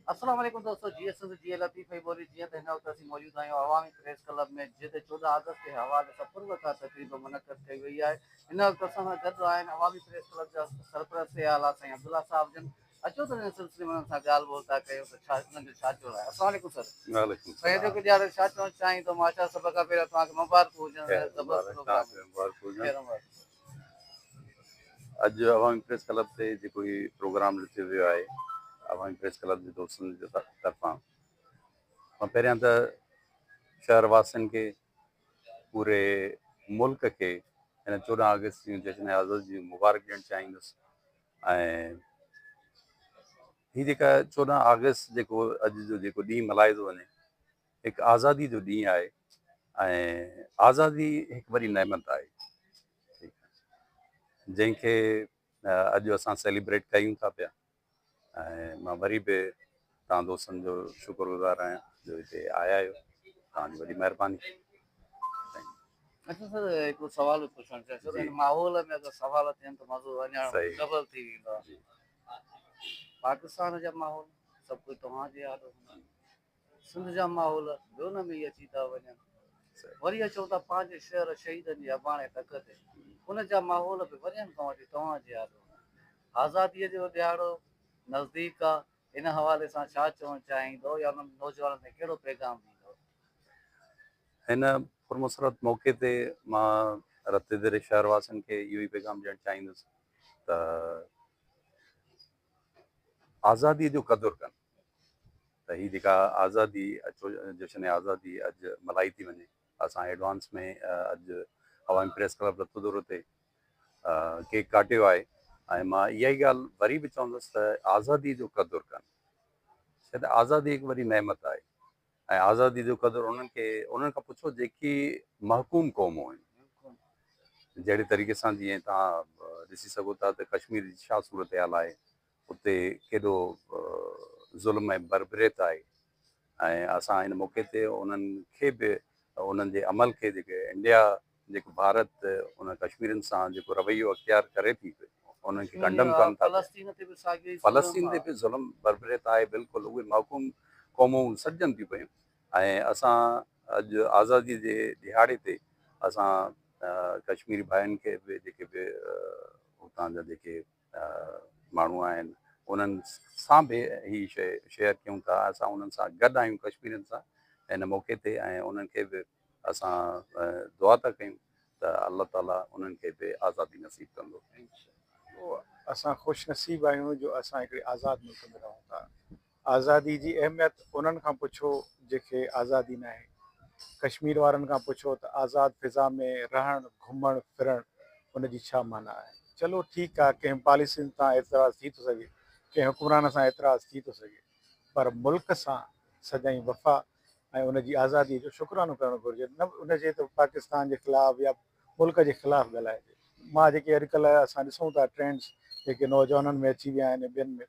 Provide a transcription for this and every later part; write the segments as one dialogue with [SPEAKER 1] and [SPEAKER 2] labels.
[SPEAKER 1] अस्सलाम वालेकुम दोस्तों, जी लतीफ़ भाई बोली जी त हिन वक़्तु असीं मौजूदु आहियूं अवामी प्रेस क्लब में, जिते 14 अगस्त जे हवाले सां पुरवकार तक़रीब मुनक़द कई वई आहे। हिन वक़्तु असां सां गॾु आहिनि अवामी प्रेस क्लब जा सरपरस्त आला साईं अब्दुल्ला साहब जन। अचो त हिन सिलसिले में उन्हनि सां ॻाल्हि ॿोल था कयूं त छा उन्हनि जो छा चवणु आहे। अस्सलाम वालेकुम सर।
[SPEAKER 2] वालेकुम
[SPEAKER 1] साईं हेॾो
[SPEAKER 2] सलाम।
[SPEAKER 1] कुझु ॼाण छा चवणु चाहीं थो। माशा सभ खां पहिरियों तव्हांखे मुबारक हुजनि,
[SPEAKER 2] ख़ैर
[SPEAKER 1] ज़बरदस्त
[SPEAKER 2] मुबारक
[SPEAKER 1] प्रोग्राम
[SPEAKER 2] तव्हांखे मुबारक हुजनि।
[SPEAKER 1] खैर मुबारक।
[SPEAKER 2] अॼु अवामी प्रेस क्लब ते जेको हीउ प्रोग्राम रखियो वियो आहे अवामी प्रेस क्लब जे दोस्तनि जे तरफ़ां, मां पहिरियां त शहरवासियुनि खे, पूरे मुल्क खे हिन 14 अगस्त जूं जश्न आज़ादी जी मुबारक ॾियणु चाहींदुसि। ऐं हीअ जेका 14 अगस्त जेको अॼु जो जेको ॾींहुं मल्हायो थो वञे, हिकु आज़ादी जो ॾींहुं आहे ऐं आज़ादी हिकु वॾी नेमत आहे, जंहिंखे अॼु असां सेलिब्रेट कयूं था पिया। ऐं मां वरी बि तव्हां दोस्तनि जो शुक्रगुज़ार आहियां जो हिते आया आहियो। तव्हांजी वॾी महिरबानी।
[SPEAKER 1] अच्छा सर, हिकिड़ो सुवाल पुछणु चाहियां, छो त हिन माहौल में अगरि सवाल थियनि त मज़ो अञा डबल थी वेंदो आहे। पाकिस्तान जा माहौल सभु कुझु तव्हांजे यादि हूंदा, सिंध जा माहौल ॿियो न में अची था वञनि, वरी अचो था पंहिंजे शहर शहीदनि जी अबाणे तक ते, उन जा माहौल बि वञनि खां वठी तव्हांजे यादि हूंदा। आज़ादीअ जो ॾियारो नज़दीक आहे, इन हवाले सां छा चवणु चाहींदो या उन्हनि नौजवाननि खे कहिड़ो पैगाम ॾींदो?
[SPEAKER 2] हिन पुरमसरत मौक़े ते मां रते दिले शहरवासियुनि खे इहो ई पैगाम ॾियणु चाहींदुसि त आज़ादीअ जो क़दुरु कनि। त हीअ जेका आज़ादी जश्न आज़ादी अॼु मल्हाई थी वञे, असां एडवांस में अॼु अवामी प्रेस क्लब रतुदुर ते केक काटियो आहे। ऐं मां इहा ई ॻाल्हि वरी बि चवंदुसि त आज़ादीअ जो क़दुरु कनि, छो त आज़ादी हिकु वॾी नेमत आहे। ऐं आज़ादी जो क़दुरु उन्हनि खां पुछो जेकी महकूम क़ौमूं आहिनि। जहिड़े तरीक़े सां जीअं तव्हां ॾिसी सघो था त कश्मीर जी छा सूरत हाल आहे, उते केॾो ज़ुल्म ऐं बरबरेत आहे। ऐं असां हिन मौक़े ते उन्हनि खे बि उन्हनि जे अमल खे, जेके इंडिया जेको भारत उन कश्मीरनि सां जेको रवैयो अख़्तियार करे थी, उन्हनि खे कंडम कनि था। फ़लस्तीन ते बि ज़ुल्म बरबरेत आहे, बिल्कुलु उहे महकूम क़ौमूं सॾजनि थियूं पियूं। ऐं असां अॼु आज़ादीअ जे दिहाड़े ते असां कश्मीरी भाइयुनि खे बि, जेके बि हुतां जा जेके माण्हू आहिनि, उन्हनि सां बि हीअ शइ शेयर कयूं था। असां उन्हनि सां गॾु आहियूं कश्मीरियुनि सां हिन मौक़े ते, ऐं उन्हनि खे बि असां दुआ था कयूं त अलाह ताला उन्हनि खे बि आज़ादी नसीब कंदो।
[SPEAKER 3] असां ख़ुशनसीब आहियूं जो असां हिकिड़े आज़ाद मुल्क में रहूं था। आज़ादी जी अहमियत उन्हनि खां पुछो जेके आज़ादी न आहे। कश्मीर वारनि खां पुछो त आज़ाद फिज़ा में रहणु घुमणु फिरणु उनजी छा माना आहे। चलो ठीकु आहे, कंहिं पॉलिसियुनि सां एतिराज़ थी थो सघे, कंहिं हुकुमरान सां एतिराज़ थी थो सघे, पर मुल्क सां सदाईं वफ़ा ऐं उनजी आज़ादीअ जो शुक्रानो करणु घुरिजे। न उनजे त पाकिस्तान जे ख़िलाफ़ु या मुल्क जे ख़िलाफ़ु ॻाल्हाइजे। मां जेके अॼुकल्ह असां ॾिसूं था ट्रेंड्स जेके नौजवाननि में अची विया आहिनि, ॿियनि में,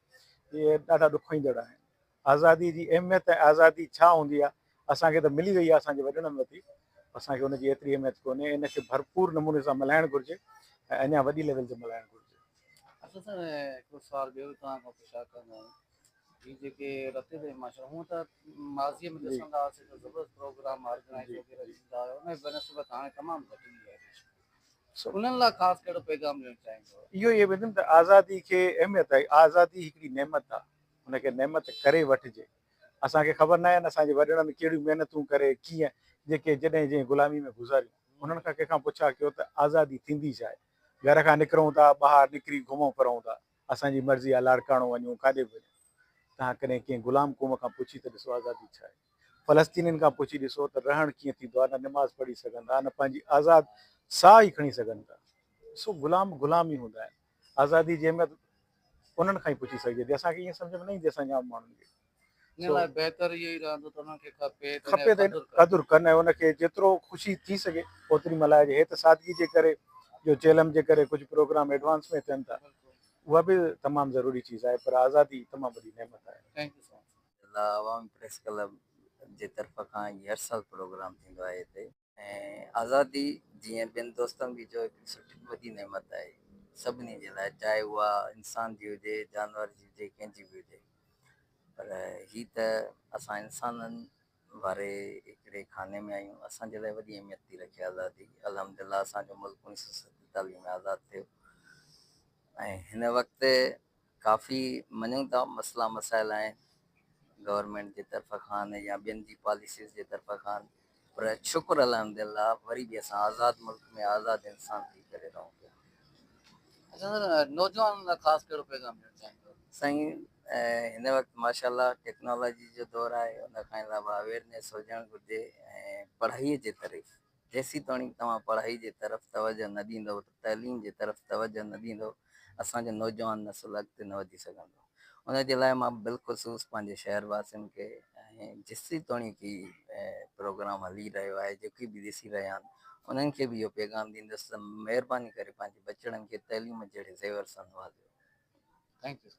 [SPEAKER 3] इहे ॾाढा ॾुखोईंदड़ आहिनि। आज़ादी जी अहमियत ऐं आज़ादी छा हूंदी आहे असांखे त मिली वई आहे असांजे वॾनि वती, असांखे उनजी एतिरी अहमियत कोन्हे। इनखे भरपूर नमूने सां मल्हाइणु घुरिजे ऐं अञा वॾी लेवल ते मल्हाइणु घुरिजे।
[SPEAKER 1] अच्छा सर, हिकिड़ो सुवाल ॿियो तव्हां खां पुछा कंदा आहियूं, हीअ जेके रते ते माशा हूअं त माज़ीअ में ॾिसंदा हुआसीं त ज़बरदस्त प्रोग्राम ऑर्गेनाइज़ वग़ैरह थींदा हुआ, उन बनस्बत हाणे तमामु घटिजी विया आहिनि। उन्हनि लाइ ख़ासि कहिड़ो पैगाम ॾियणु चाहींदो?
[SPEAKER 3] इहो ई ॿुधमि त आज़ादी खे अहमियत आहे। आज़ादी हिकिड़ी नेमत आहे, हुनखे नेमत करे वठिजे। असांखे ख़बर न आहे न असांजे वॾड़नि कहिड़ियूं महिनतूं करे कीअं जेके जॾहिं जंहिं ग़ुलामी में गुज़ारियूं, उन्हनि खां कंहिंखां पुछा कयो त आज़ादी थींदी छा आहे। घर खां निकिरूं था, ॿाहिरि निकिरी घुमूं फिरूं था, असांजी मर्ज़ी आहे लाड़काणो वञूं, काॾे बि वञूं। तव्हां कॾहिं कंहिं ग़ुलाम क़ौम खां पुछी त ॾिसो आज़ादी छा आहे। फ़लस्तीनियुनि खां पुछी ॾिसो त रहणु कीअं थींदो आहे, न निमाज़ पढ़ी सघंदा, न पंहिंजी आज़ादु साह ई खणी सघनि था। सो गुलाम ई हूंदा आहिनि। आज़ादी जी अहमियत उन्हनि खां ई पुछी सघिजे थी, असांखे ईअं सम्झ में न ईंदी असां जाम माण्हुनि खे। खपे त क़दुरु कनि ऐं उनखे जेतिरो ख़ुशी थी सघे ओतिरी मल्हाइजे। हे त सादगी जे करे जो चेलम जे करे कुझु प्रोग्राम एडवांस में थियनि था, उहा बि तमामु ज़रूरी चीज़ आहे, पर आज़ादी तमामु वॾी नेमत आहे।
[SPEAKER 1] Thank you so much. अवामी प्रेस क्लब जे तरफ़ खां इहा हर साल प्रोग्राम थींदो आहे हिते, ऐं आज़ादी जीअं ॿियनि दोस्तनि बि जो हिकिड़ी सुठी वॾी नेमत आहे सभिनी जे लाइ, चाहे उहा इंसान जी हुजे, जानवर जी हुजे, कंहिंजी बि हुजे। पर
[SPEAKER 4] ही त असां इंसाननि वारे हिकिड़े खाने में आहियूं। असांजे लाइ वॾी अहमियत थी रखे आज़ादी। अल्हम्दुलिल्लाह असांजो मुल्क 1947 में आज़ादु थियो ऐं हिन वक़्तु काफ़ी मञूं था मसइला मसाइल आहिनि गवर्नमेंट जे तरफ़ खां या ॿियनि जी पॉलिसीज़ जे तरफ़ खां, पर शुक्र अल्हम्दुलिल्लाह वरी बि असां आज़ादु मुल्क में आज़ादु इंसान थी करे रहूं पिया।
[SPEAKER 1] अच्छा सर, नौजवान लाइ ख़ासि कहिड़ो पैगाम ॾियणु चाहींदो?
[SPEAKER 4] साईं हिन वक़्तु माशाल्लाह टेक्नोलॉजी जो दौरु आहे, उन खां अलावा अवेयरनेस हुजणु घुरिजे ऐं पढ़ाईअ जे तरफ़ जेसीं ताईं तव्हां पढ़ाई जे तरफ़ तवजो न ॾींदव, तइलीम जे तरफ़ तवजो न ॾींदव, असांजो नौजवान नस्ल अॻिते न वधी सघंदो। उन जे लाइ मां बिलख़ुसूस पंहिंजे शहर वासियुनि खे ऐं जेसीं ताईं की प्रोग्राम हली रहियो आहे, जेकी बि ॾिसी रहिया आहिनि, उन्हनि खे बि इहो पैगाम ॾींदुसि त महिरबानी करे पंहिंजे बचड़नि खे तइलीम जहिड़े ज़ेवर सां नवाज़ियो।
[SPEAKER 1] Thank U.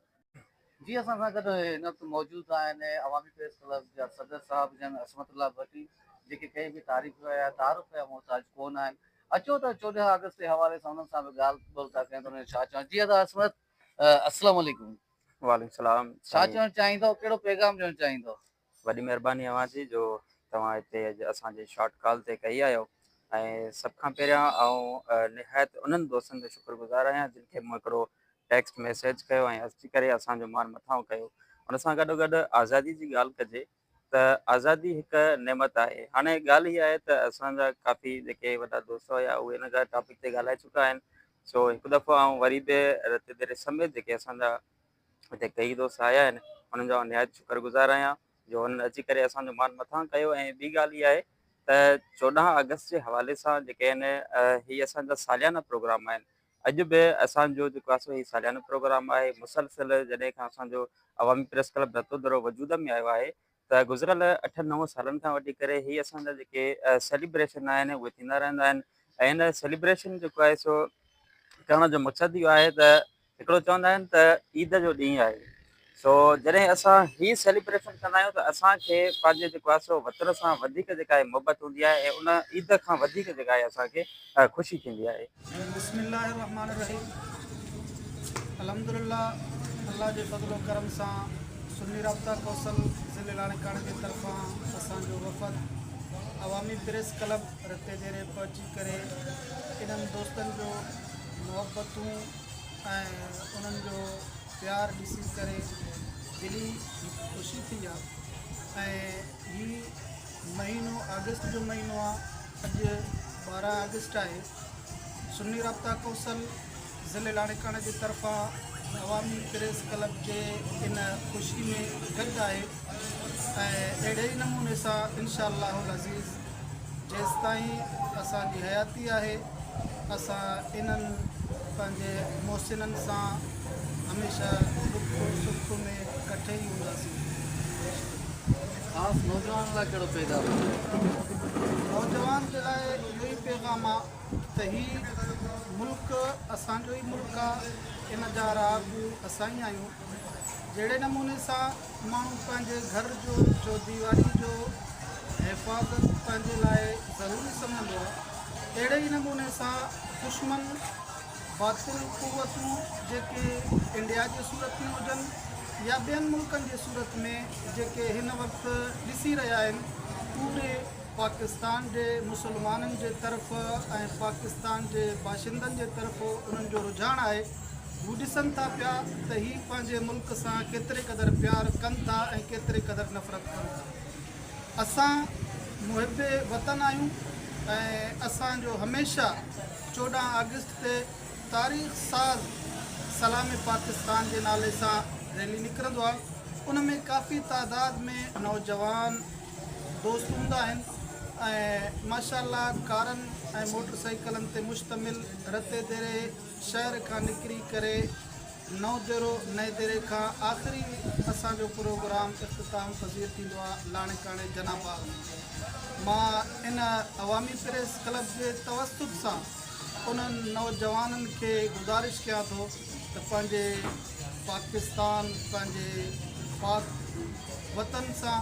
[SPEAKER 1] जी असां सां गॾु हिन वक़्तु मौजूदु आहिनि अवामी प्रेस क्लब जा सदर साहब जन असमतुल्ला भट्टी, जेके कंहिं बि तारीफ़ या तारुफ़ या मोहताज कोन आहिनि। अचो त 14 अगस्त जे हवाले सां उन्हनि सां बि ॻाल्हि ॿोल था कयूं त उन्हनि छा चवणु। जी असमत, अस्सलाम वालेकुम।
[SPEAKER 5] वालेकुम सलाम।
[SPEAKER 1] छा चवणु चाहींदो, कहिड़ो पैगाम ॾियणु चाहींदो?
[SPEAKER 5] वॾी महिरबानी अव्हां जी जो तव्हां हिते अॼु असांजे शॉर्ट कॉल ते कई आहियो ऐं सभ खां पहिरियां आउं निहायत उन्हनि दोस्तनि जो शुक्रगुज़ार आहियां जिन खे मूं हिकिड़ो टेक्स्ट मैसेज कयो ऐं अची करे असांजो मान मथां कयो। उन सां गॾोगॾु आज़ादी जी ॻाल्हि कजे त आज़ादी हिकु नेमत आहे। हाणे ॻाल्हि इहा आहे त असांजा काफ़ी जेके वॾा दोस्त हुया उहे हिन टॉपिक ते ॻाल्हाए चुका आहिनि। सो हिकु दफ़ो आउं वरी बि रते देरे समेत जेके असांजा हिते कई दोस्त आया आहिनि उन्हनि जो निहायत शुक्रगुज़ार आहियां जो हुननि अची करे असांजो मान मथां कयो। ऐं ॿी ॻाल्हि इहा आहे त 14 अगस्त जे हवाले सां जेके आहिनि हीअ असांजा सालियाना प्रोग्राम आहिनि। अॼु बि असांजो जेको आहे हीउ सालियानो प्रोग्राम आहे मुसलसिल जॾहिं खां असांजो अवामी प्रेस क्लब रतो दरो वजूद में आयो आहे त गुज़िरियल 8-9 सालनि खां वठी करे हीअ असांजा जेके सेलिब्रेशन आहिनि उहे थींदा रहंदा आहिनि। ऐं हिन सेलिब्रेशन जेको आहे सो करण जो मक़सदु इहो आहे त हिकिड़ो चवंदा आहिनि त ईद जो ॾींहुं आहे। सो जॾहिं असां हीअ सेलिब्रेशन कंदा आहियूं त असांखे पंहिंजे जेको आहे सो वतन सां वधीक जेका आहे मोहबत हूंदी आहे ऐं उन ईद खां वधीक जेका आहे असांखे ख़ुशी थींदी आहे।
[SPEAKER 6] बिस्मिल्लाहिर्रहमानिर्रहीम। अल्हम्दुलिल्लाह अल्लाह जे फज़लो करम सां सुन्नी राब्ता कौंसल ज़िले लाड़काणे जे तरफ़ां असांजो वफ़द अवामी प्रेस क्लब रते देरे पहुची करे इन्हनि दोस्तनि जो मोहबतूं ऐं उन्हनि जो प्यार ॾिसी करे दिली ख़ुशी थी आहे। ऐं हीउ महीनो अगस्त जो महीनो आहे। अॼु 12 अगस्त आहे। सुन्नी राब्ता कौंसल ज़िले लाड़काणे जी तरफ़ां अवामी प्रेस क्लब जे इन ख़ुशी में गॾु आहे ऐं अहिड़े ई नमूने सां इंशाअल्लाहुल अज़ीज़ जेसिताईं असांजी हयाती आहे असां इन्हनि पंहिंजे मोहसिननि सां हमेशह दुख सुख में इकट्ठे ई हूंदासीं।
[SPEAKER 1] ख़ासि नौजवान लाइ कहिड़ो पैगाम?
[SPEAKER 6] नौजवान जे लाइ इहो ई पैगाम आहे त हीउ मुल्क असांजो ई मुल्क आहे, इन जा राग असां ई आहियूं। जहिड़े नमूने सां माण्हू पंहिंजे घर जो चौदीवारी जो हिफ़ाज़त पंहिंजे लाइ ज़रूरी सम्झंदो आहे, अहिड़े ई नमूने सां दुश्मन बातिल क़ुवतूं जेके इंडिया जे सूरत में हुजनि या ॿियनि मुल्कनि जे सूरत में जेके हिन वक़्तु ॾिसी रहिया आहिनि, पूरे पाकिस्तान जे मुसलमाननि जे तरफ़ ऐं पाकिस्तान जे बाशिंदनि जे तरफ़ उन्हनि जो रुझान आहे। हू ॾिसनि था पिया त हीअ पंहिंजे मुल्क सां केतिरे क़दुरु प्यार कनि था ऐं केतिरे क़दुरु नफ़रत कनि था। असां मुहिबे वतन आहियूं ऐं असांजो हमेशह 14 अगस्त ते तारीख़ साज़ सलाम पाकिस्तान जे नाले सां रैली निकिरंदो आहे। उन में काफ़ी तादाद में नौजवान दोस्त हूंदा आहिनि ऐं माशाअल्लाह कारनि ऐं मोटरसाइकिलनि ते मुश्तमिल रते देरे शहर खां निकिरी करे नए देरे खां आख़िरी असांजो प्रोग्राम इख़्तिताम पज़ीर थींदो आहे लाड़काणे जनाबाग में। मां इन अवामी प्रेस क्लब जे तवसुत सां उन्हनि नौजवाननि खे गुज़ारिश कयां थो त पंहिंजे पाकिस्तान पंहिंजे पाक वतन सां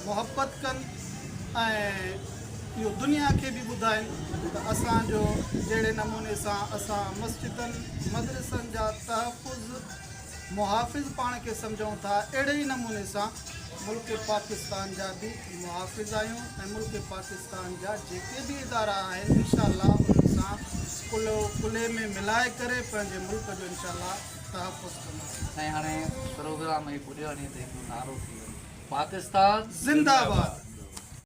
[SPEAKER 6] मोहबत कनि ऐं इहो दुनिया खे बि ॿुधाइनि त असांजो जहिड़े नमूने सां असां मस्जिदनि मदरसनि जा तहफ़ुज़ मुहाफ़िज़ पाण खे सम्झूं था, अहिड़े ई नमूने सां मुल्क पाकिस्तान जा बि मुहाफ़िज़ आहियूं ऐं मुल्क पाकिस्तान जा जेके बि इदारा आहिनि इंशाअल्लाह उन्हनि सां कुले में मिलाए करे पंहिंजे मुल्क जो इंशाअल्लाह तहफ़ुज़ कंदासीं।
[SPEAKER 1] ऐं हाणे प्रोग्राम ई पुॼाणी ते हिकु नारो थी वियो, पाकिस्तान
[SPEAKER 6] ज़िंदाबाद।